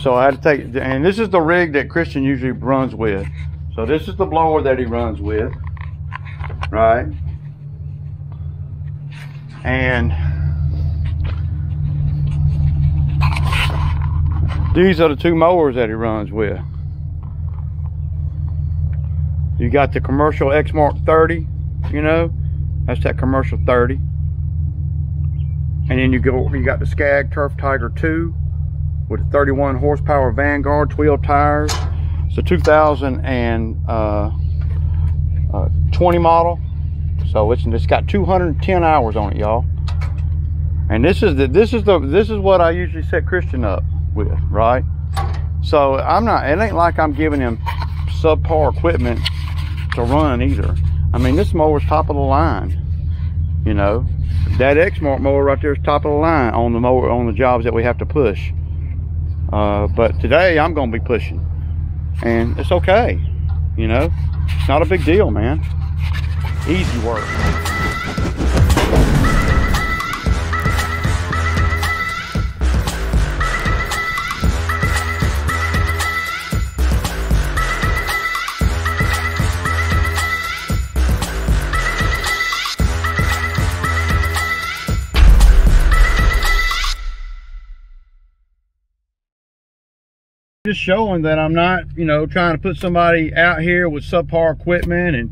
So I had to take, and this is the rig that Christian usually runs with. So this is the blower that he runs with, right? And these are the two mowers that he runs with. You got the commercial Exmark 30, you know, that's that commercial 30. And then you got the Skag Turf Tiger 2 with a 31 horsepower Vanguard 12 tires. It's a 2020 model, so it's got 210 hours on it, y'all. And this is what I usually set Christian up with, right? So it ain't like I'm giving him subpar equipment to run either. I mean, this mower's top of the line, you know. That Exmark mower right there is top of the line on the jobs that we have to push. But today I'm gonna be pushing, and it's okay, you know. It's not a big deal, man. Easy work. Just showing that I'm not, you know, trying to put somebody out here with subpar equipment and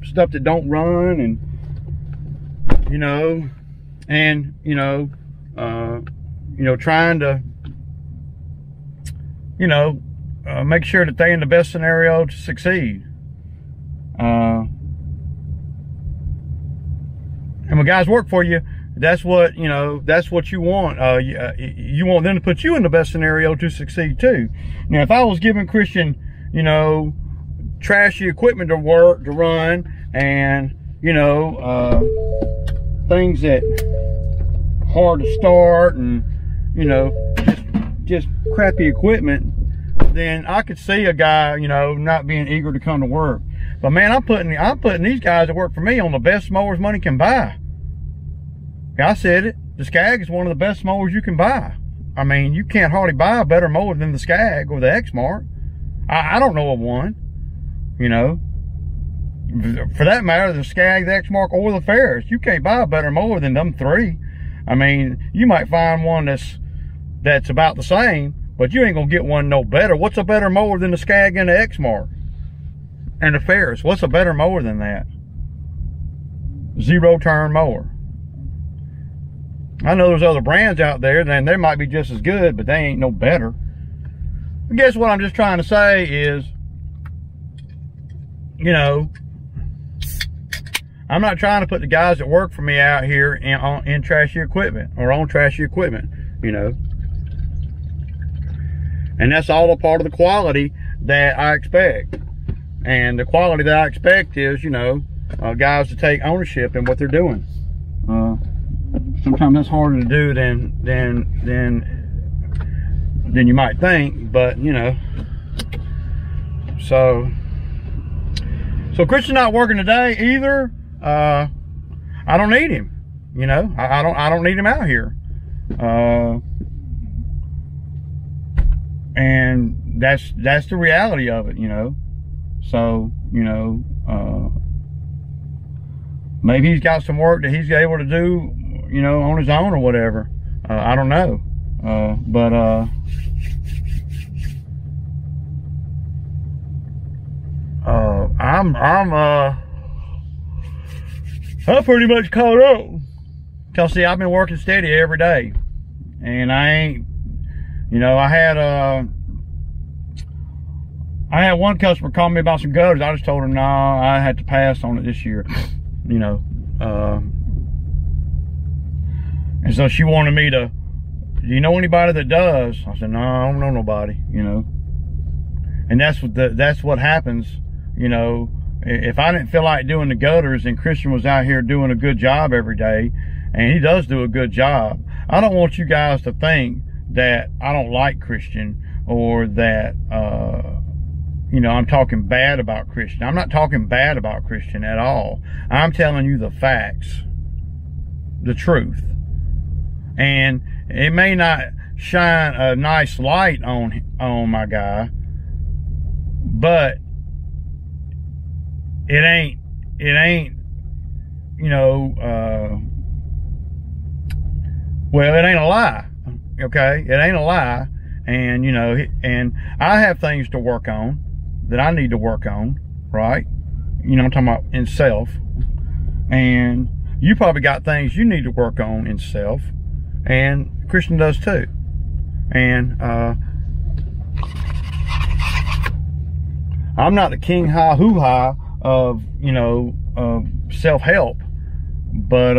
stuff that don't run, and trying to, make sure that they're in the best scenario to succeed. And when guys work for you, that's what you want. You want them to put you in the best scenario to succeed too. Now, if I was giving Christian, trashy equipment to run, and things that hard to start, and just crappy equipment, then I could see a guy, not being eager to come to work. But man, I'm putting these guys that work for me on the best mowers money can buy. I said it. The Skag is one of the best mowers you can buy. I mean, you can't hardly buy a better mower than the Skag or the Exmark. I don't know of one, For that matter, the Skag, the Exmark, or the Ferris. You can't buy a better mower than them three. I mean, you might find one that's about the same, but you ain't gonna get one no better. What's a better mower than the Skag and the Exmark? And the Ferris? What's a better mower than that? Zero turn mower. I know there's other brands out there, then they might be just as good, but they ain't no better. I guess what I'm just trying to say is, I'm not trying to put the guys that work for me out here in trashy equipment or on trashy equipment, And that's all a part of the quality that I expect. And the quality that I expect is, guys to take ownership in what they're doing. Sometimes that's harder to do than you might think, but So Christian's not working today either. I don't need him. I don't need him out here. And that's the reality of it, So, maybe he's got some work that he's able to do, on his own or whatever. I don't know. I'm pretty much caught up. Cause see, I've been working steady every day, and I ain't, I had one customer call me about some gutters. I just told her, no, I had to pass on it this year, and so she wanted me to, do you know anybody that does? I said, no, I don't know nobody, and that's what happens, If I didn't feel like doing the gutters and Christian was out here doing a good job every day, and he does do a good job, I don't want you guys to think that I don't like Christian, or that, I'm talking bad about Christian. I'm not talking bad about Christian at all. I'm telling you the facts, the truth. And it may not shine a nice light on my guy, but it ain't, you know, well, it ain't a lie, okay? It ain't a lie, and, you know, and I have things to work on that I need to work on, right? You know, I'm talking about in self, and you probably got things you need to work on in self, and Christian does too. And I'm not the king ha hoo ha of, you know, self-help, but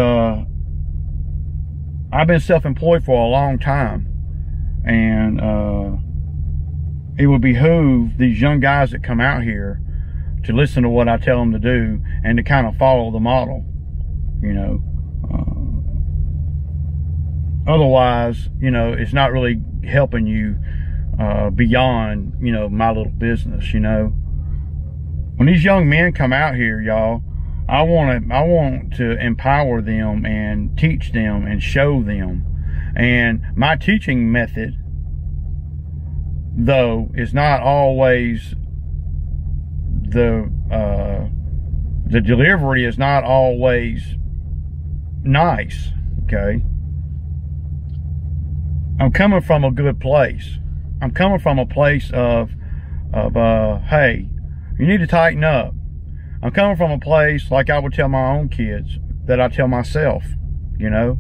I've been self-employed for a long time, and it would behoove these young guys that come out here to listen to what I tell them to do and to kind of follow the model, you know. Otherwise, you know, it's not really helping you beyond, you know, my little business, you know. When these young men come out here, y'all, I want to empower them and teach them and show them. And my teaching method, though, is not always the delivery is not always nice, okay? I'm coming from a good place. I'm coming from a place of hey, you need to tighten up. I'm coming from a place like I would tell my own kids, that I tell myself, you know.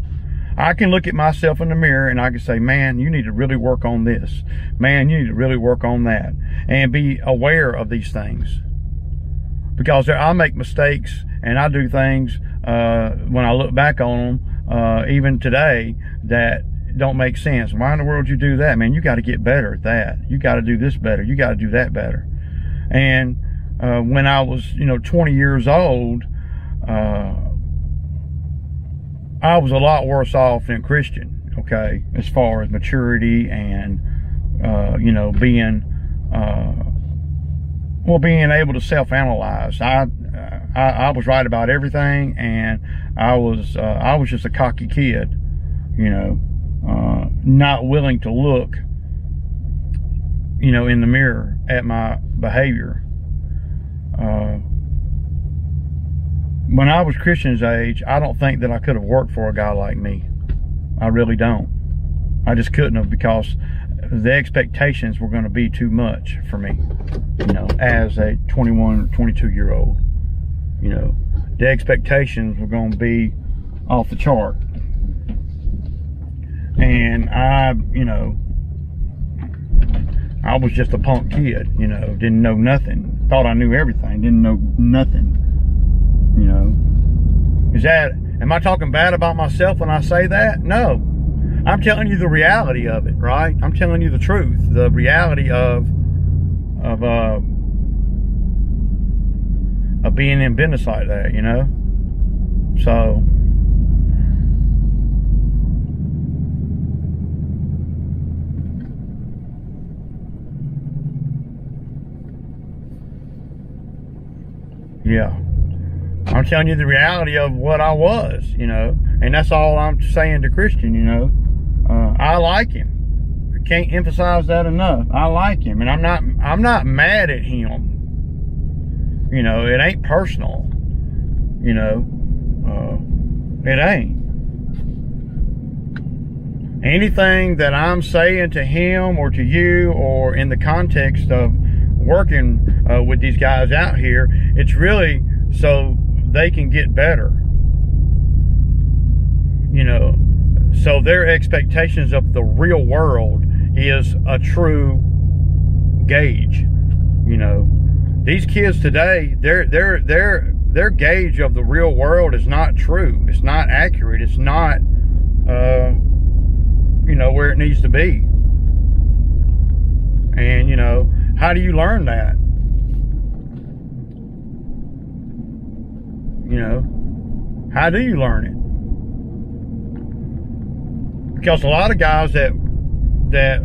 I can look at myself in the mirror and I can say, man, you need to really work on this. Man, you need to really work on that. And be aware of these things. Because I make mistakes and I do things when I look back on them, even today, that don't make sense. Why in the world you do that, man? You got to get better at that. You got to do this better. You got to do that better. And when I was, you know, 20 years old, I was a lot worse off than Christian, okay, as far as maturity and, you know, being able to self-analyze. I was right about everything, and I was just a cocky kid, you know, not willing to look, you know, in the mirror at my behavior. When I was Christian's age, I don't think that I could have worked for a guy like me. I really don't. I just couldn't have, because the expectations were going to be too much for me, you know, as a 21 or 22 year old. You know, the expectations were going to be off the chart. And you know, I was just a punk kid, you know, didn't know nothing. Thought I knew everything, didn't know nothing, you know. Am I talking bad about myself when I say that? No. I'm telling you the reality of it, right? I'm telling you the truth, the reality of being in business like that, you know. So yeah, I'm telling you the reality of what I was, you know, and that's all I'm saying to Christian, you know. I like him. I can't emphasize that enough. I like him, and I'm not mad at him. You know, it ain't personal. You know, it ain't. Anything that I'm saying to him or to you, or in the context of working with these guys out here, it's really so they can get better, you know, so their expectations of the real world is a true gauge. You know, these kids today, their gauge of the real world is not true. It's not accurate. It's not you know, where it needs to be. And, you know, how do you learn that? You know, how do you learn it? Because a lot of guys that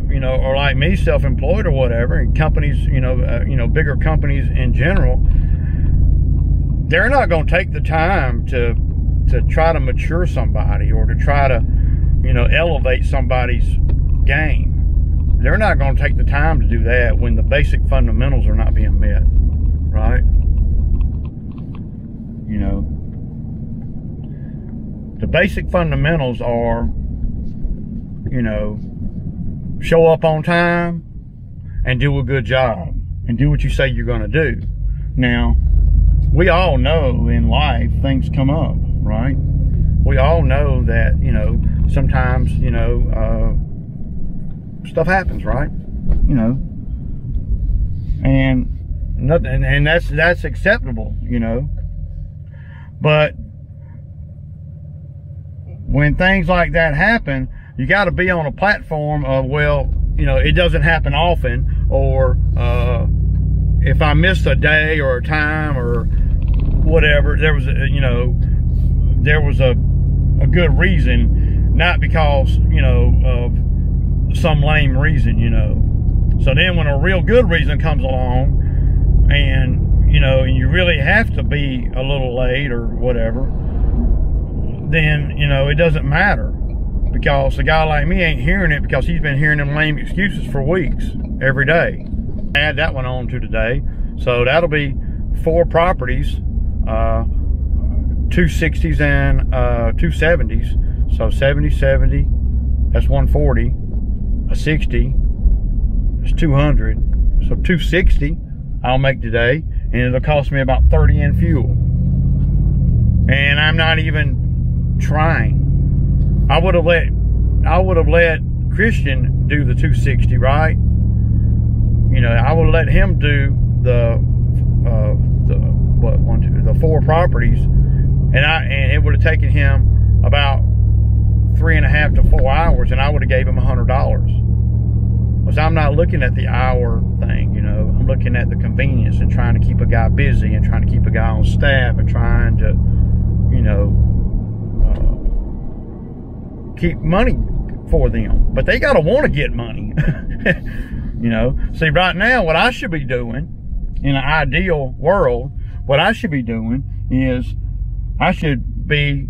you know are like me, self-employed or whatever, and companies, you know, bigger companies in general, they're not going to take the time to try to mature somebody, or to try to, you know, elevate somebody's game. They're not going to take the time to do that when the basic fundamentals are not being met, right? You know, the basic fundamentals are, you know, show up on time and do a good job and do what you say you're going to do. Now, we all know in life things come up, right? We all know that, you know, sometimes, you know, stuff happens, right? You know, and nothing, and that's acceptable, you know. But when things like that happen, you got to be on a platform of, well, you know, it doesn't happen often, or if I missed a day or a time or whatever, there was a, you know, there was a good reason, not because, you know, of some lame reason, you know. So then when a real good reason comes along, and, you know, and you really have to be a little late or whatever, then, you know, it doesn't matter, because a guy like me ain't hearing it, because he's been hearing them lame excuses for weeks, every day. Add that one on to today. So that'll be 4 properties, 260s and 270s. So 70, 70, that's 140. A 60 is 200. So 260 I'll make today, and it'll cost me about 30 in fuel. And I'm not even trying. I would have let Christian do the 260, right? You know, I would let him do the 4 properties, and it would have taken him about 3.5 to 4 hours, and I would have gave him $100. Because I'm not looking at the hour thing, you know. I'm looking at the convenience and trying to keep a guy busy and trying to keep a guy on staff and trying to, you know, keep money for them. But they got to want to get money. You know, see, right now, what I should be doing in an ideal world, what I should be doing is I should be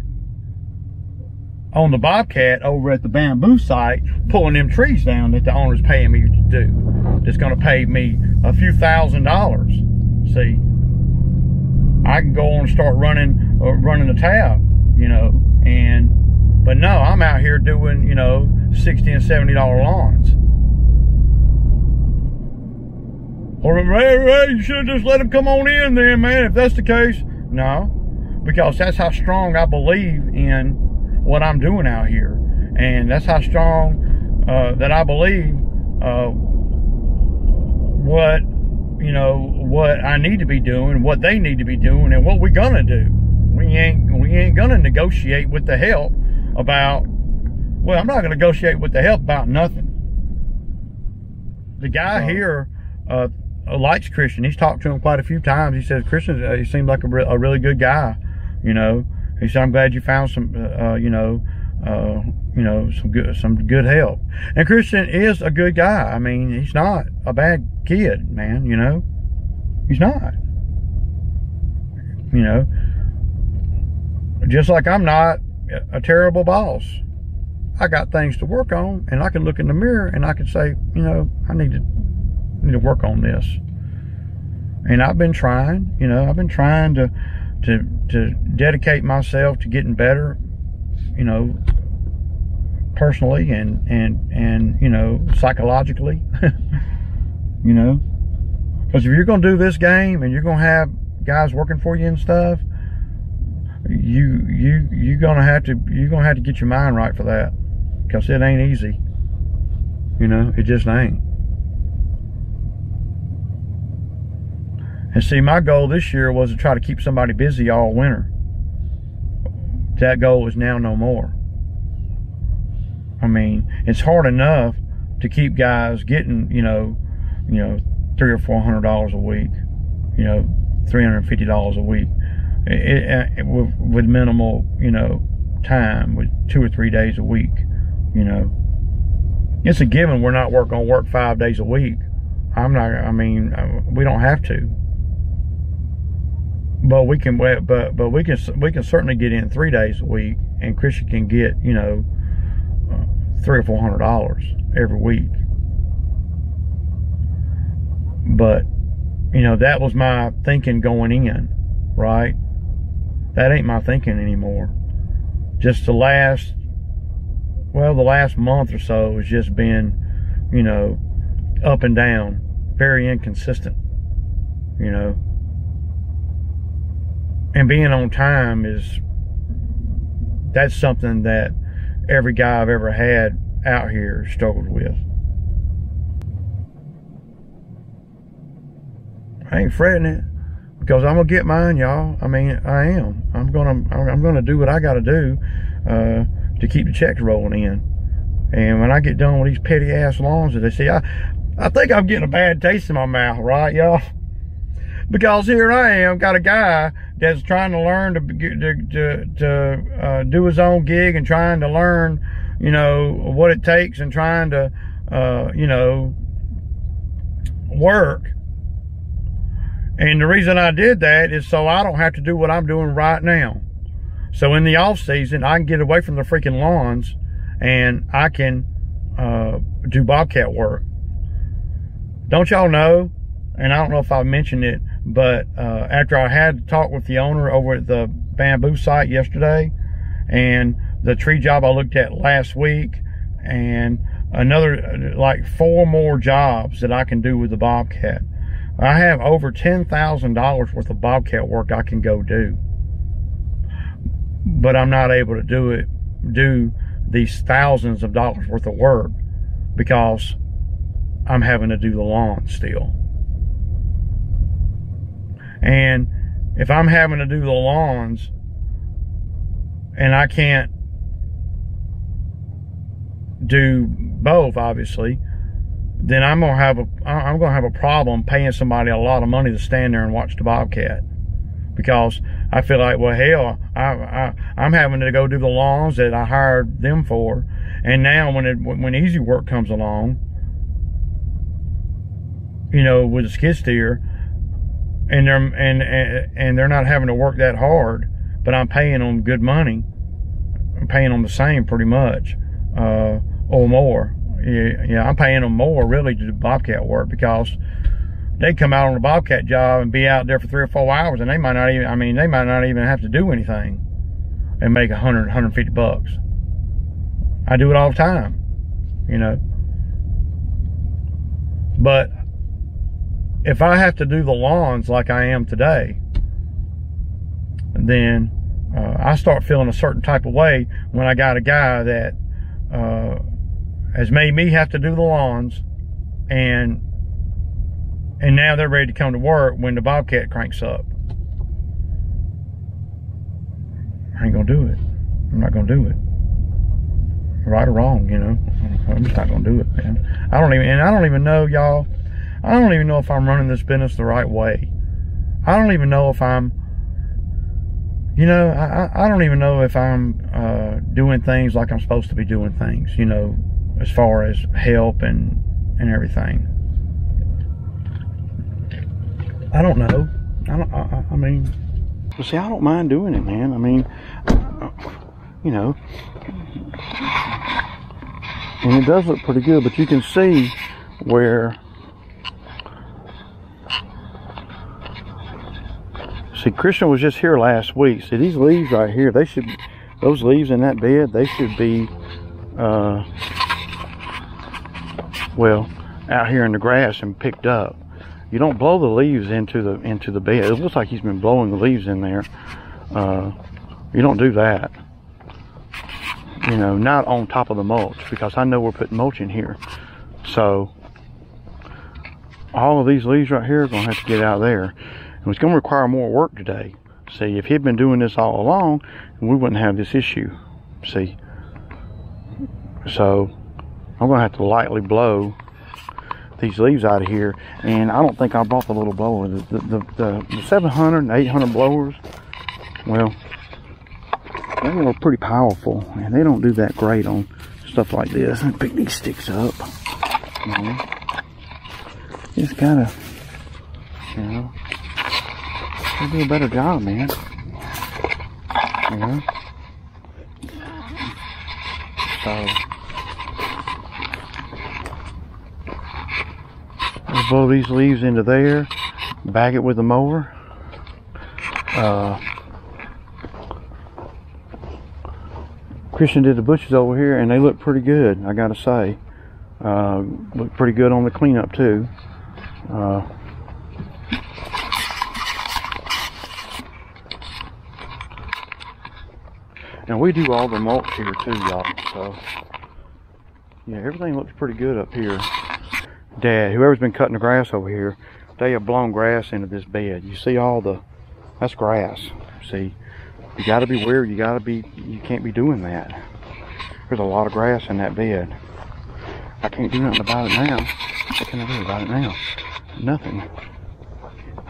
on the Bobcat over at the bamboo site, pulling them trees down that the owner's paying me to do. It's going to pay me a few $1,000s. See, I can go on and start running the tab, you know, but no, I'm out here doing, you know, $60 and $70 lawns. Or, hey, you should have just let him come on in then, man, if that's the case. No, because that's how strong I believe in what I'm doing out here. And that's how strong that I believe what I need to be doing, what they need to be doing, and what we're gonna do. We ain't gonna negotiate with the help about, well, I'm not gonna negotiate with the help about nothing. The guy here likes Christian. He's talked to him quite a few times. He says Christian, he seems like a really good guy, you know. He said, I'm glad you found some some good help. And Christian is a good guy. I mean, he's not a bad kid, man, you know. He's not. You know, just like I'm not a terrible boss. I got things to work on, and I can look in the mirror and I can say, you know, I need to work on this. And I've been trying, you know, to dedicate myself to getting better, you know, personally and you know, psychologically. You know, because if you're going to do this game and you're going to have guys working for you and stuff, you're gonna have to get your mind right for that, because it ain't easy. You know, it just ain't. And see, my goal this year was to try to keep somebody busy all winter. That goal is now no more. I mean, it's hard enough to keep guys getting, you know, $300 or $400 a week, you know, $350 a week, with minimal, you know, time, with 2 or 3 days a week. You know, it's a given we're not going to work 5 days a week. We don't have to. But we can, but we can certainly get in 3 days a week, and Christian can get, you know, $300 or $400. every week. But, you know, that was my thinking going in, right? That ain't my thinking anymore. Just the last month or so has just been, you know, up and down, very inconsistent, you know. And being on time that's something that every guy I've ever had out here struggled with. I ain't fretting it, because I'm gonna get mine, y'all. I mean, I am. I'm gonna do what I gotta do to keep the checks rolling in. And when I get done with these petty ass lawns that they see, I think I'm getting a bad taste in my mouth, right, y'all? Because here I am, got a guy that's trying to learn to do his own gig, and trying to learn, you know, what it takes, and trying to, you know, work. And the reason I did that is so I don't have to do what I'm doing right now. So in the off season, I can get away from the freaking lawns, and I can do bobcat work. Don't y'all know, and I don't know if I mentioned it, but after I had to talk with the owner over at the bamboo site yesterday, and the tree job I looked at last week, and another like 4 more jobs that I can do with the bobcat, I have over $10,000 worth of bobcat work I can go do. But I'm not able to do these thousands of dollars worth of work, because I'm having to do the lawn still. And if I'm having to do the lawns and I can't do both, obviously, then I'm gonna have a problem paying somebody a lot of money to stand there and watch the bobcat, because I feel like, well, hell, I'm having to go do the lawns that I hired them for, and now when easy work comes along, you know, with a skid steer, and they're not having to work that hard, but I'm paying them good money. I'm paying them the same pretty much, or more. Yeah, I'm paying them more really to do bobcat work, because they come out on a bobcat job and be out there for 3 or 4 hours, and they might not even have to do anything and make 100, 150 bucks. I do it all the time, you know. But if I have to do the lawns like I am today, then I start feeling a certain type of way when I got a guy that has made me have to do the lawns, and now they're ready to come to work when the bobcat cranks up. I ain't gonna do it. I'm not gonna do it. Right or wrong, you know. I'm just not gonna do it, man. I don't even know, y'all. I don't even know if I'm running this business the right way. I don't even know if I'm, you know, I don't even know if I'm doing things like I'm supposed to be doing things, you know, as far as help and everything. I don't know. I mean, well, see, I don't mind doing it, man. I mean, you know, and it does look pretty good, but you can see where, see, Christian was just here last week. See, these leaves right here, those leaves in that bed, they should be, well, out here in the grass and picked up. You don't blow the leaves into the bed. It looks like he's been blowing the leaves in there. You don't do that. You know, not on top of the mulch, because I know we're putting mulch in here. So all of these leaves right here are gonna have to get out of there. And it's gonna require more work today. See, if he'd been doing this all along, we wouldn't have this issue. See, so I'm gonna have to lightly blow these leaves out of here. And I don't think I bought the little blower. The 700 and 800 blowers, well, they are pretty powerful, and they don't do that great on stuff like this. And pick these sticks up, you know. Just gotta, you know, they do a better job, man. You know. So Just blow these leaves into there, bag it with the mower. Christian did the bushes over here and they look pretty good, I gotta say. Look pretty good on the cleanup too. And we do all the mulch here too, y'all. So yeah, everything looks pretty good up here. Dad, whoever's been cutting the grass over here, they have blown grass into this bed. You see all the, that's grass. See, you gotta be aware, you can't be doing that. There's a lot of grass in that bed. I can't do nothing about it now. What can I do about it now? Nothing.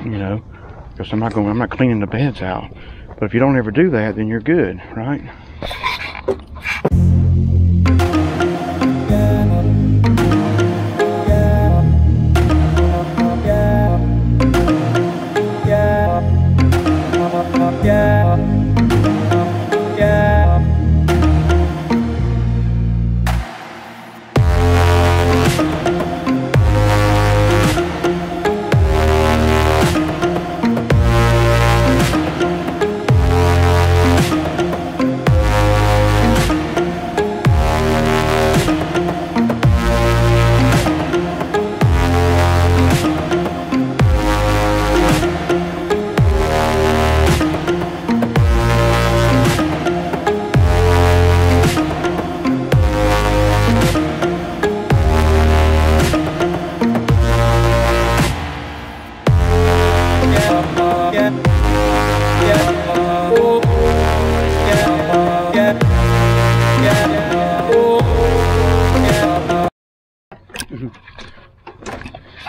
You know, because I'm not cleaning the beds out. But if you don't ever do that, then you're good, right?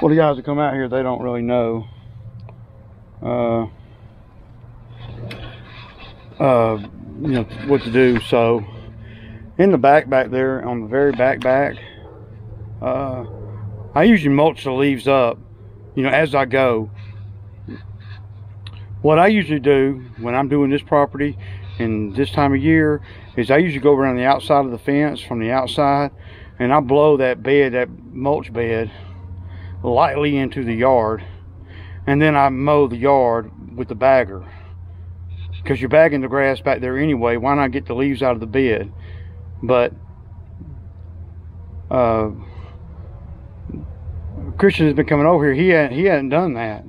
Well, the guys that come out here, they don't really know you know, what to do. So in the back there, on the very back, I usually mulch the leaves up, you know, as I go. What I usually do when I'm doing this property and this time of year is I usually go around the outside of the fence from the outside, and I blow that bed, that mulch bed, lightly into the yard, and then I mow the yard with the bagger, because you're bagging the grass back there anyway. Why not get the leaves out of the bed? But Christian has been coming over here, he hadn't done that.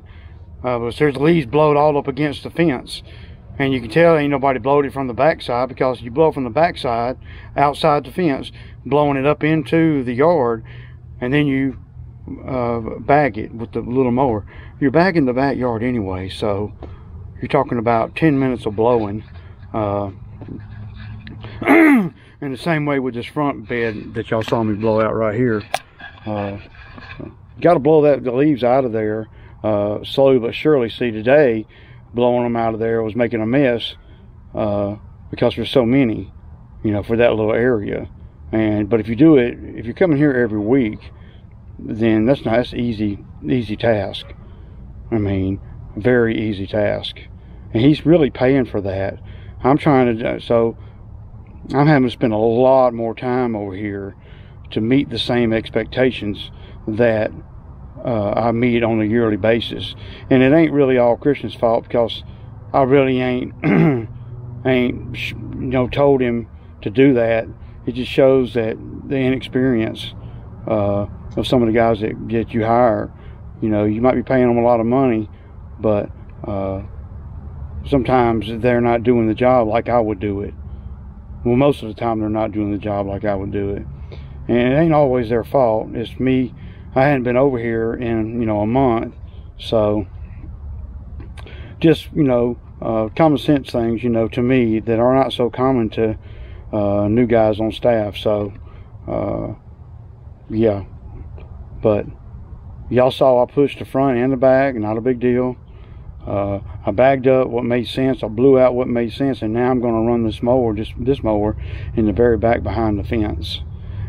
But there's leaves blowed all up against the fence, and you can tell ain't nobody blowed it from the backside, because you blow from the backside outside the fence, blowing it up into the yard, and then you bag it with the little mower. You're bagging the backyard anyway, so you're talking about 10 minutes of blowing. And the same way with this front bed that y'all saw me blow out right here. Got to blow the leaves out of there slowly but surely. See, today blowing them out of there was making a mess because there's so many, you know, for that little area. But if you do it, if you're coming here every week, then that's easy task. I mean, very easy task, and he's really paying for that. I'm trying to, so I'm having to spend a lot more time over here to meet the same expectations that I meet on a yearly basis. And it ain't really all Christian's fault, because I really ain't you know, told him to do that. It just shows that the inexperience of some of the guys that you hire. You know, you might be paying them a lot of money, but sometimes they're not doing the job like I would do it. Well, most of the time they're not doing the job like I would do it. And it ain't always their fault. It's me. I hadn't been over here in, you know, a month. So just, you know, common sense things, you know, to me that are not so common to new guys on staff. So yeah, but y'all saw I pushed the front and the back, not a big deal. I bagged up what made sense, I blew out what made sense, and now I'm going to run this mower, just this mower, in the very back behind the fence,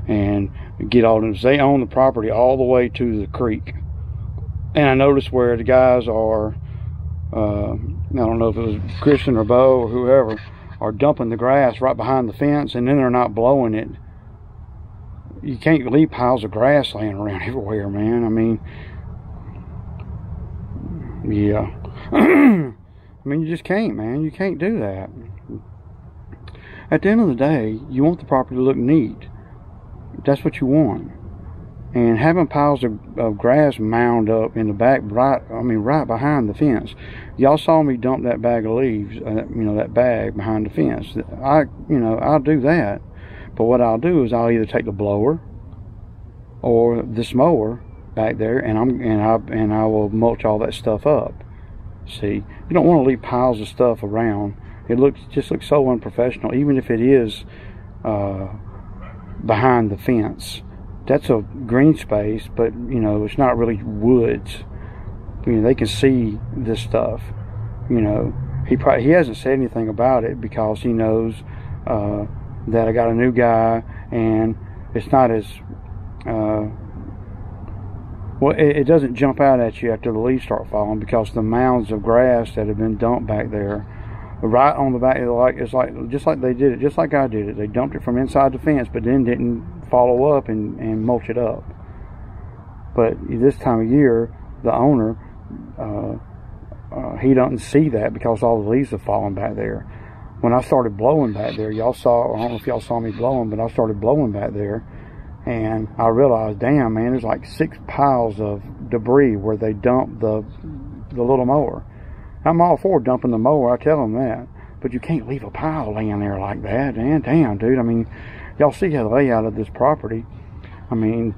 and get all this. They own the property all the way to the creek. And I noticed where the guys are, I don't know if it was Christian or Bo or whoever, are dumping the grass right behind the fence, and then they're not blowing it. You can't leave piles of grass laying around everywhere, man. I mean, yeah. I mean, you just can't, man. You can't do that. At the end of the day, you want the property to look neat. That's what you want. And having piles of grass mound up in the back, right behind the fence. Y'all saw me dump that bag of leaves, that bag behind the fence. I'll do that. But what I'll do is I'll either take the blower or this mower back there, and I will mulch all that stuff up. See, you don't want to leave piles of stuff around. It just looks so unprofessional, even if it is behind the fence. That's a green space, but it's not really woods. They can see this stuff. He hasn't said anything about it because he knows that I got a new guy, and it's not as it doesn't jump out at you after the leaves start falling, because the mounds of grass that have been dumped back there, right on the back, just like they did it, just like I did it. They dumped it from inside the fence, but then didn't follow up and mulch it up. But this time of year, the owner, he doesn't see that because all the leaves have fallen back there. When I started blowing back there, I don't know if y'all saw me blowing, but I started blowing back there, and I realized, damn, man, there's like 6 piles of debris where they dumped the little mower. I'm all for dumping the mower, I tell them that, but you can't leave a pile laying there like that. And damn, dude, I mean, y'all see how the layout of this property. I mean,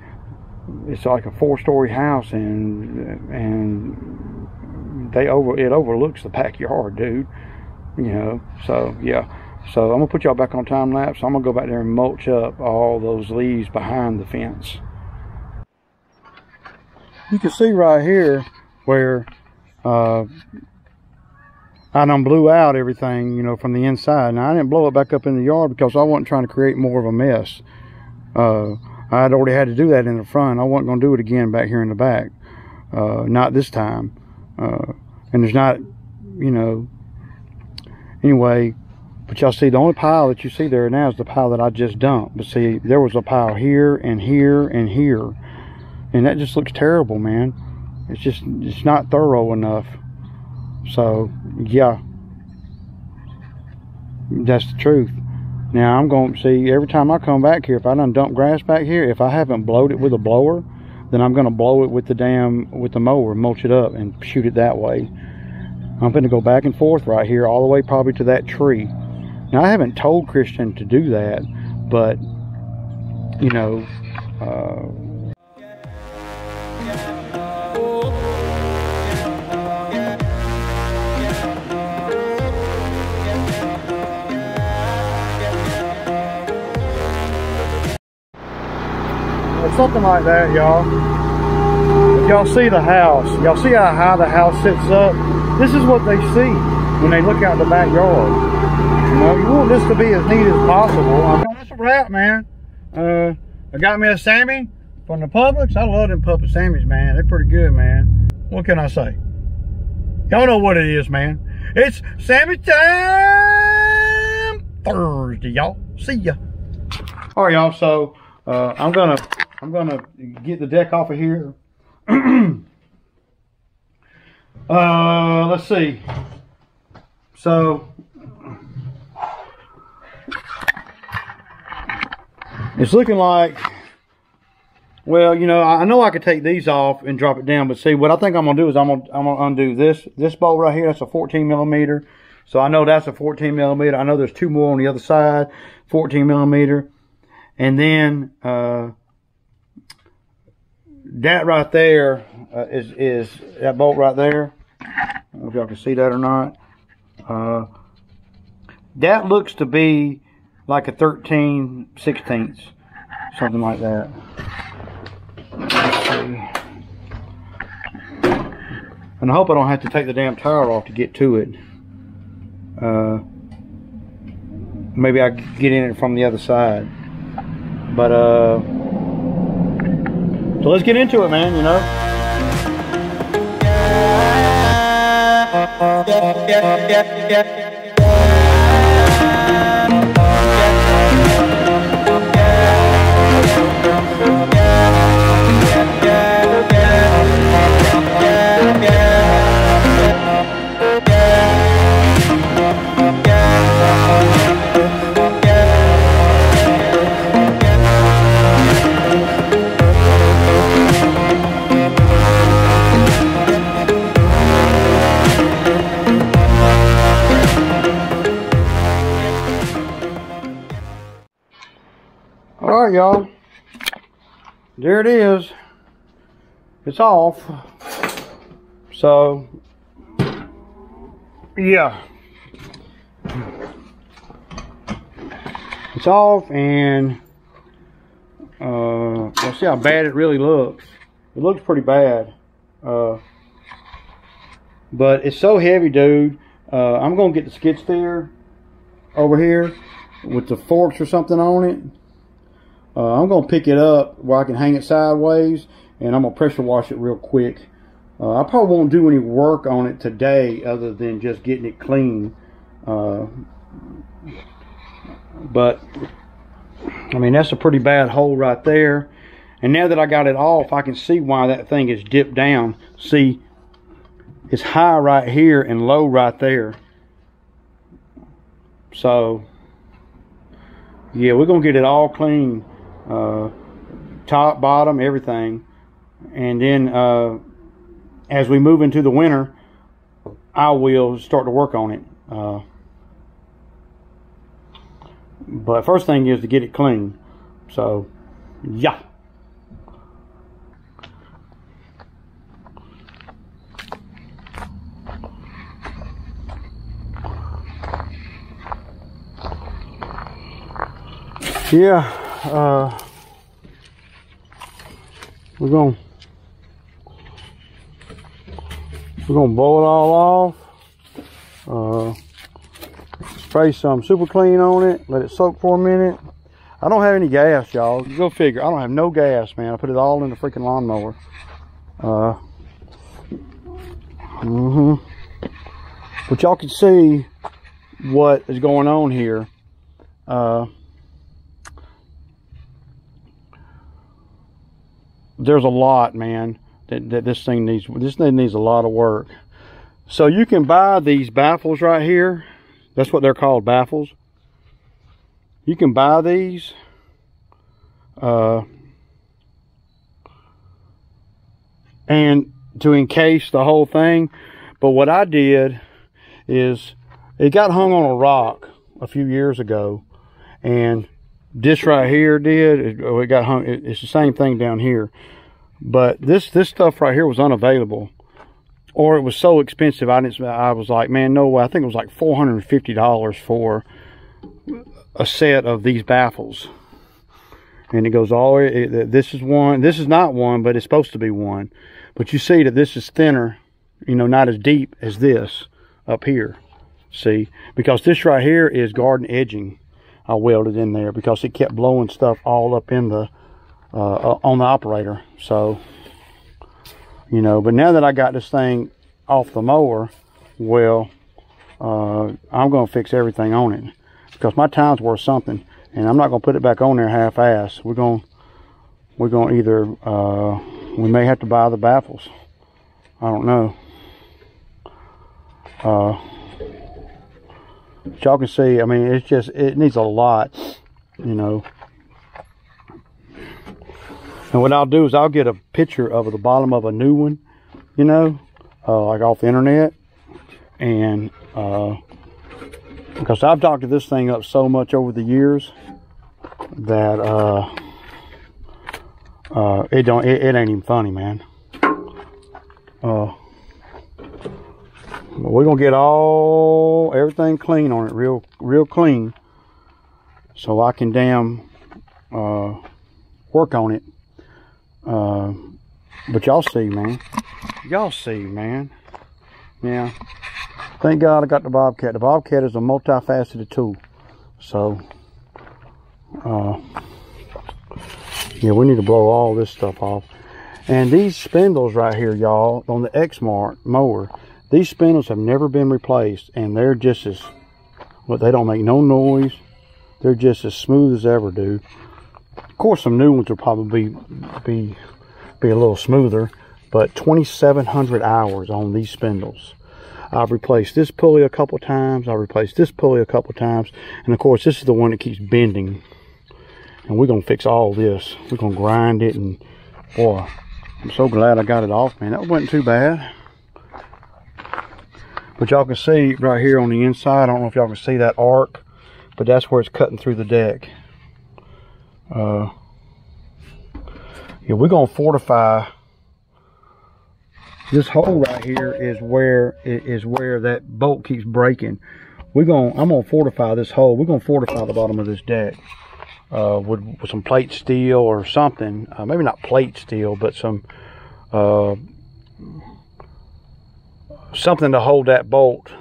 it's like a 4-story house, and it overlooks the backyard, dude. So yeah. So I'm gonna put y'all back on time lapse. I'm gonna go back there and mulch up all those leaves behind the fence. You can see right here where I done blew out everything, from the inside. Now I didn't blow it back up in the yard because I wasn't trying to create more of a mess. I'd already had to do that in the front. I wasn't gonna do it again back here in the back. Not this time. And there's not, anyway. But y'all see, the only pile that you see there now is the pile that I just dumped. But see, there was a pile here and here and here. And that just looks terrible, man. It's not thorough enough. So, yeah. That's the truth. Now, I'm going to see, every time I come back here, if I done dump grass back here, if I haven't blowed it with a blower, then I'm going to blow it with the mower, mulch it up, and shoot it that way. I'm going to go back and forth right here, all the way probably to that tree. Now, I haven't told Christian to do that, but, something like that, y'all. Y'all see the house. Y'all see how high the house sits up? This is what they see when they look out the backyard. You want this to be as neat as possible. I mean, that's a wrap, man. I got me a Sammy from the Publix. I love them Publix Sammys, man. They're pretty good, man. What can I say? Y'all know what it is, man. It's Sammy time Thursday, y'all. See ya. All right, y'all. So I'm gonna get the deck off of here. Let's see. So it's looking like, well, I know I could take these off and drop it down, but see, what I think I'm gonna do is I'm gonna undo this bolt right here. That's a 14 millimeter. So I know that's a 14 millimeter. I know there's 2 more on the other side, 14 millimeter, and then that right there is that bolt right there. I don't know if y'all can see that or not. That looks to be like a 13/16, something like that. Let's see. And I hope I don't have to take the damn tire off to get to it. Maybe I can get in it from the other side. But so let's get into it, man, right, y'all. There it is. It's off. So, yeah. It's off, and let's see how bad it really looks. It looks pretty bad. But it's so heavy, dude. I'm going to get the skid steer over here with the forks or something on it. I'm going to pick it up where I can hang it sideways, and I'm going to pressure wash it real quick. I probably won't do any work on it today other than just getting it clean. But I mean, that's a pretty bad hole right there. And now that I got it off, I can see why that thing is dipped down. See, it's high right here and low right there. So yeah, we're gonna get it all clean, top, bottom, everything. And then as we move into the winter, I will start to work on it. But first thing is to get it clean. So, yeah. Yeah, we're gonna blow it all off. Spray some super clean on it, let it soak for a minute. I don't have any gas, y'all. Go figure. I don't have no gas, man. I put it all in the freaking lawnmower. But y'all can see what is going on here. There's a lot, man, that this thing needs. This thing needs a lot of work. So you can buy these baffles right here. That's what they're called, baffles. You can buy these. And to encase the whole thing. But what I did is, it got hung on a rock a few years ago. And this right here did. It got hung. It's the same thing down here. But this stuff right here was unavailable. Or it was so expensive, I was like, man, no way. I think it was like $450 for a set of these baffles. And it goes all the way, this is one. This is not one, but it's supposed to be one. But you see that this is thinner, you know, not as deep as this up here. See? Because this right here is garden edging. I welded in there because it kept blowing stuff all up in the, on the operator. So, you know, but now that I got this thing off the mower, well, I'm going to fix everything on it because my time's worth something, and I'm not going to put it back on there half-ass. We're going to either, we may have to buy the baffles. I don't know. But y'all can see, I mean, it's just, it needs a lot, you know. And what I'll do is I'll get a picture of the bottom of a new one, you know, like off the internet. And because I've doctored this thing up so much over the years that it ain't even funny, man. We're gonna get everything clean on it, real clean, so I can damn work on it. But y'all see, man. Y'all see, man. Yeah. Thank God I got the Bobcat. The Bobcat is a multifaceted tool. So, yeah, we need to blow all this stuff off. And these spindles right here, y'all, on the Exmark mower, these spindles have never been replaced, and they're just as, well, they don't make no noise. They're just as smooth as ever, dude. Of course, some new ones will probably be a little smoother, but 2,700 hours on these spindles. I've replaced this pulley a couple times. I've replaced this pulley a couple times. And of course, this is the one that keeps bending. And we're going to fix all this. We're going to grind it. And boy, I'm so glad I got it off, man. That wasn't too bad. But y'all can see right here on the inside, I don't know if y'all can see that arc, but that's where it's cutting through the deck. Yeah, we're gonna fortify this hole right here. Is where that bolt keeps breaking. I'm gonna fortify this hole. We're gonna fortify the bottom of this deck with some plate steel or something. Maybe not plate steel, but some something to hold that bolt,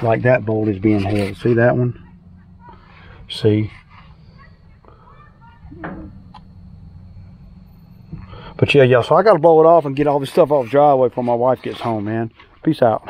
like that bolt is being held. See that one? See? But yeah, so I gotta blow it off and get all this stuff off the driveway before my wife gets home, man. Peace out.